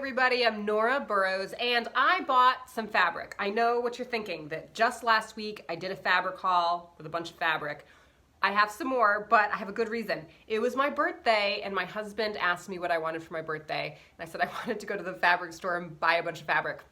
everybody, I'm Nora Burrows and I bought some fabric. I know what you're thinking, that just last week I did a fabric haul with a bunch of fabric. I have some more, but I have a good reason. It was my birthday and my husband asked me what I wanted for my birthday. And I said I wanted to go to the fabric store and buy a bunch of fabric.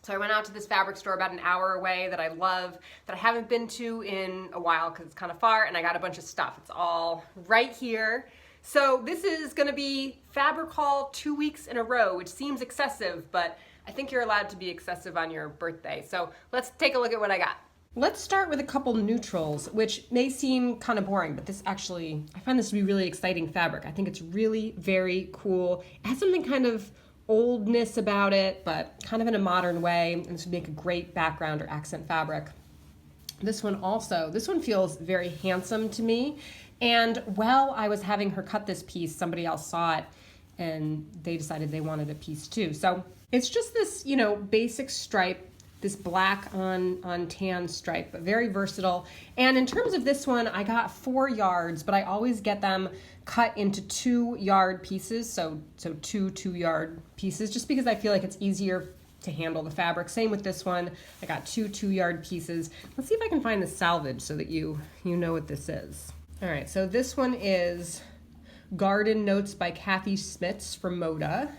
So I went out to this fabric store about an hour away that I love, that I haven't been to in a while because it's kind of far, and I got a bunch of stuff. It's all right here. So this is gonna be fabric haul 2 weeks in a row, which seems excessive, but I think you're allowed to be excessive on your birthday. So let's take a look at what I got. Let's start with a couple neutrals, which may seem kind of boring, but this actually, I find this to be really exciting fabric. I think it's really very cool. It has something kind of oldness about it, but kind of in a modern way, and this would make a great background or accent fabric. This one feels very handsome to me. And while I was having her cut this piece, somebody else saw it and they decided they wanted a piece too. So it's just this, basic stripe, this black on tan stripe, but very versatile. And in terms of this one, I got 4 yards, but I always get them cut into 2-yard pieces. So two 2-yard pieces, just because I feel like it's easier to handle the fabric. Same with this one. I got 2 2-yard pieces. Let's see if I can find the salvage so that you know what this is. All right, so this one is Garden Notes by Kathy Smits from Moda.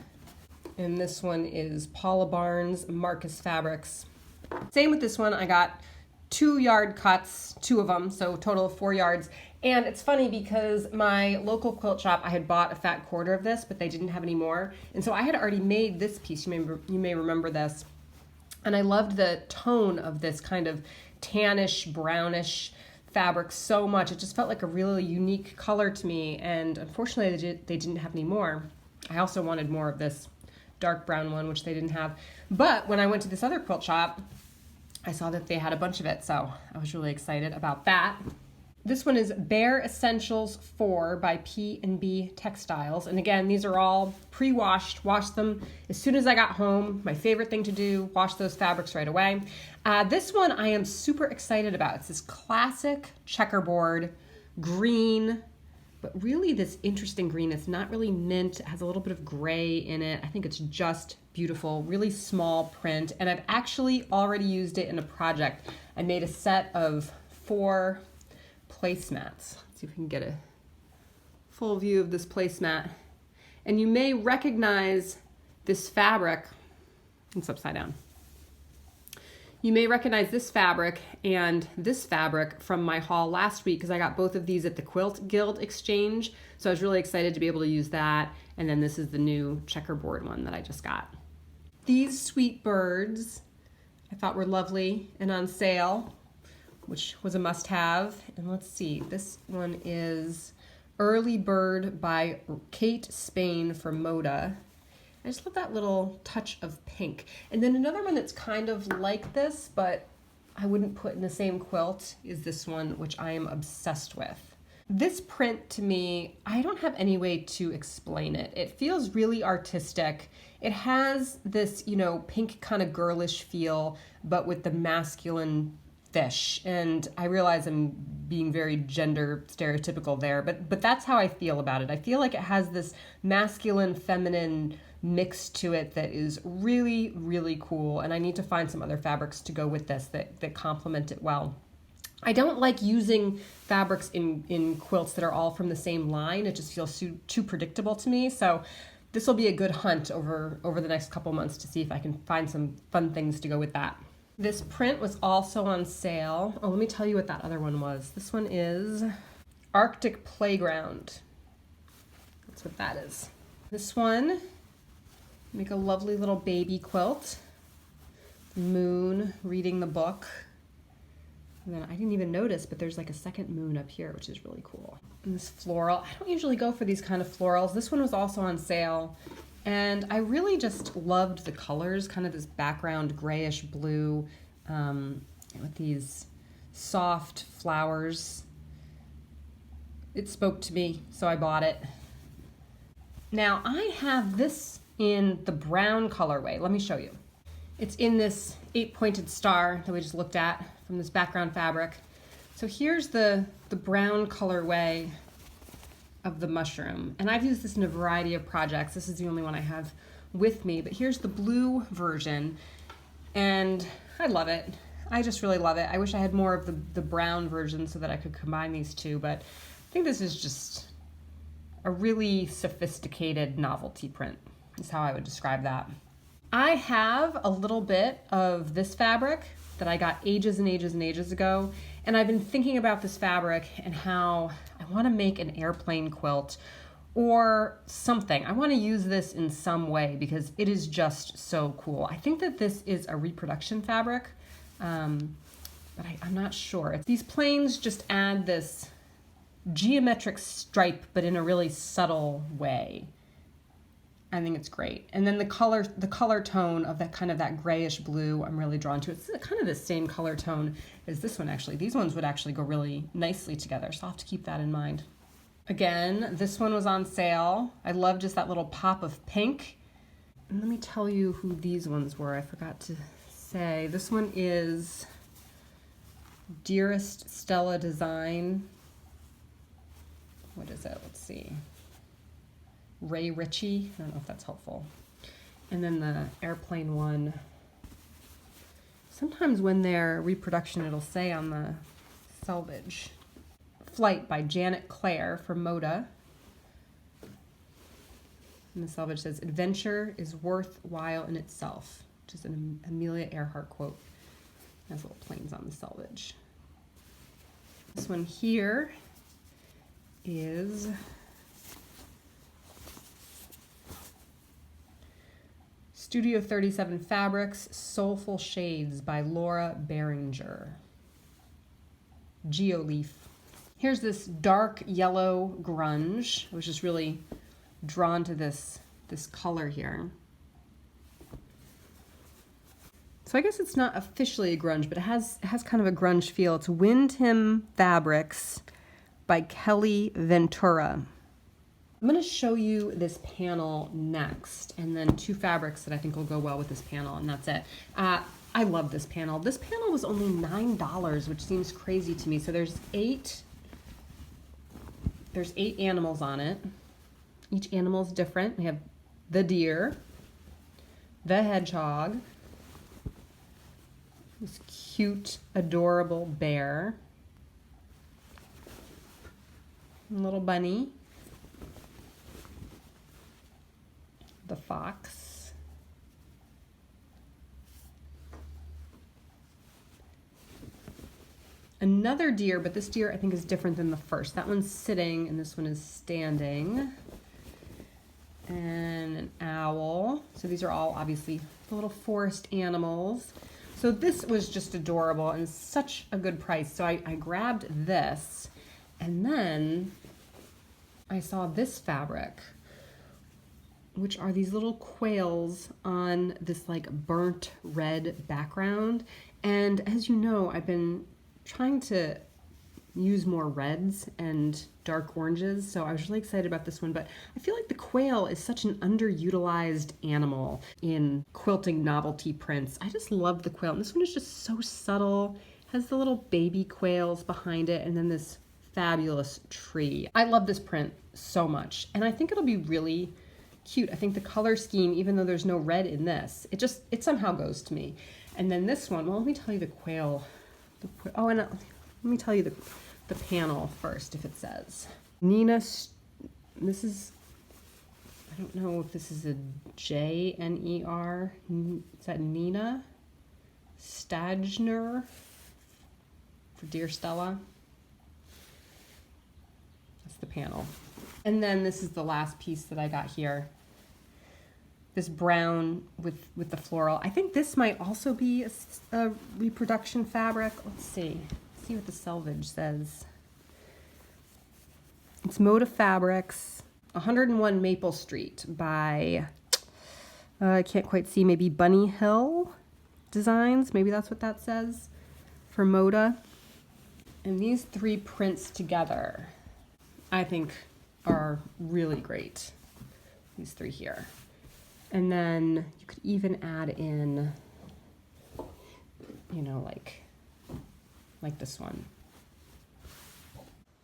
And this one is Paula Barnes, Marcus Fabrics. Same with this one, I got 2-yard cuts, 2 of them, so total of 4 yards. And it's funny because my local quilt shop, I had bought a fat quarter of this, but they didn't have any more. And so I had already made this piece, you may remember this. And I loved the tone of this kind of tannish, brownish fabric so much. It just felt like a really unique color to me, and unfortunately they didn't have any more. I also wanted more of this dark brown one, which they didn't have. But when I went to this other quilt shop, I saw that they had a bunch of it, so I was really excited about that. This one is Bare Essentials 4 by P&B Textiles. And again, these are all pre-washed. Washed them as soon as I got home. My favorite thing to do, wash those fabrics right away. This one I am super excited about. It's this classic checkerboard green, but really this interesting green. It's not really mint. It has a little bit of gray in it. I think it's just beautiful, really small print. And I've actually already used it in a project. I made a set of 4 placemats. Let's see if we can get a full view of this placemat. And you may recognize this fabric. It's upside down. You may recognize this fabric and this fabric from my haul last week because I got both of these at the Quilt Guild Exchange. So I was really excited to be able to use that. And then this is the new checkerboard one that I just got. These sweet birds I thought were lovely and on sale, which was a must-have. And let's see, this one is Early Bird by Kate Spain from Moda. I just love that little touch of pink. And then another one that's kind of like this, but I wouldn't put in the same quilt, is this one, which I am obsessed with. This print to me, I don't have any way to explain it. It feels really artistic. It has this, pink kind of girlish feel, but with the masculine fish. And I realize I'm being very gender stereotypical there, but that's how I feel about it. I feel like it has this masculine, feminine mix to it that is really, really cool. And I need to find some other fabrics to go with this that complement it well. I don't like using fabrics in quilts that are all from the same line. It just feels too predictable to me. So this will be a good hunt over the next couple months to see if I can find some fun things to go with that. This print was also on sale. Oh, let me tell you what that other one was. This one is Arctic Playground. That's what that is. This one, make a lovely little baby quilt. Moon reading the book. And then I didn't even notice, but there's like a second moon up here, which is really cool. And this floral, I don't usually go for these kind of florals. This one was also on sale. And I really just loved the colors, kind of this background grayish blue with these soft flowers. It spoke to me, so I bought it. Now I have this in the brown colorway. Let me show you. It's in this 8-pointed star that we just looked at from this background fabric. So here's the brown colorway of the mushroom. And I've used this in a variety of projects. This is the only one I have with me, but here's the blue version, and I love it. I just really love it. I wish I had more of the brown version so that I could combine these two, but I think this is just a really sophisticated novelty print, is how I would describe that. I have a little bit of this fabric that I got ages and ages and ages ago, and I've been thinking about this fabric and how I want to make an airplane quilt or something. I want to use this in some way because it is just so cool. I think that this is a reproduction fabric, but I'm not sure. These planes just add this geometric stripe, but in a really subtle way. I think it's great. And then the color tone of that kind of that grayish blue, I'm really drawn to. It's kind of the same color tone as this one, actually. These ones would actually go really nicely together, so I'll have to keep that in mind. Again, this one was on sale. I love just that little pop of pink. And let me tell you who these ones were. I forgot to say. This one is Dearest Stella Design. What is it? Let's see. Ray Ritchie. I don't know if that's helpful. And then the airplane one. Sometimes when they're reproduction, it'll say on the selvage. Flight by Janet Clare from Moda. And the selvage says, adventure is worthwhile in itself, which is an Amelia Earhart quote. It has little planes on the selvage. This one here is Studio 37 Fabrics, Soulful Shades by Laura Behringer. Geoleaf. Here's this dark yellow grunge. I was just really drawn to this color here. So I guess it's not officially a grunge, but it has kind of a grunge feel. It's Windham Fabrics by Kelly Ventura. I'm going to show you this panel next, and then two fabrics that I think will go well with this panel, and that's it. I love this panel. This panel was only $9, which seems crazy to me. So there's eight animals on it. Each animal is different. We have the deer, the hedgehog, this cute, adorable bear, little bunny, the fox, another deer, but this deer I think is different than the first. That one's sitting and this one is standing. And an owl. So these are all obviously the little forest animals. So this was just adorable and such a good price. So I grabbed this, and then I saw this fabric, which are these little quails on this like burnt red background. And as you know, I've been trying to use more reds and dark oranges, so I was really excited about this one, but I feel like the quail is such an underutilized animal in quilting novelty prints. I just love the quail, and this one is just so subtle, has the little baby quails behind it, and then this fabulous tree. I love this print so much, and I think it'll be really cute. I think the color scheme, even though there's no red in this, it somehow goes to me. And then this one, well, let me tell you the quail. Let me tell you the panel first, if it says. Nina, this is, I don't know if this is a J-N-E-R. Is that Nina Stagner for Dear Stella? That's the panel. And then this is the last piece that I got here. This brown with the floral. I think this might also be a reproduction fabric. Let's see what the selvage says. It's Moda Fabrics, 101 Maple Street by, I can't quite see, maybe Bunny Hill Designs. Maybe that's what that says for Moda. And these three prints together, I think, are really great. These three here. And then you could even add in, you know, like this one.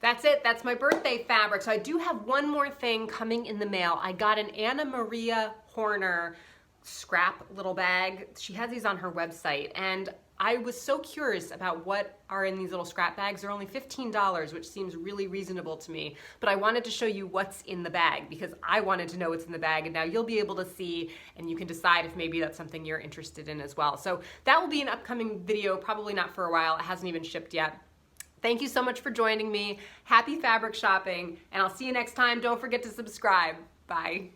That's it. That's my birthday fabric. So I do have one more thing coming in the mail. I got an Anna Maria Horner scrap little bag. She has these on her website, and I was so curious about what are in these little scrap bags. They're only $15, which seems really reasonable to me, but I wanted to show you what's in the bag because I wanted to know what's in the bag, and now you'll be able to see, and you can decide if maybe that's something you're interested in as well. So that will be an upcoming video, probably not for a while. It hasn't even shipped yet. Thank you so much for joining me. Happy fabric shopping, and I'll see you next time. Don't forget to subscribe. Bye.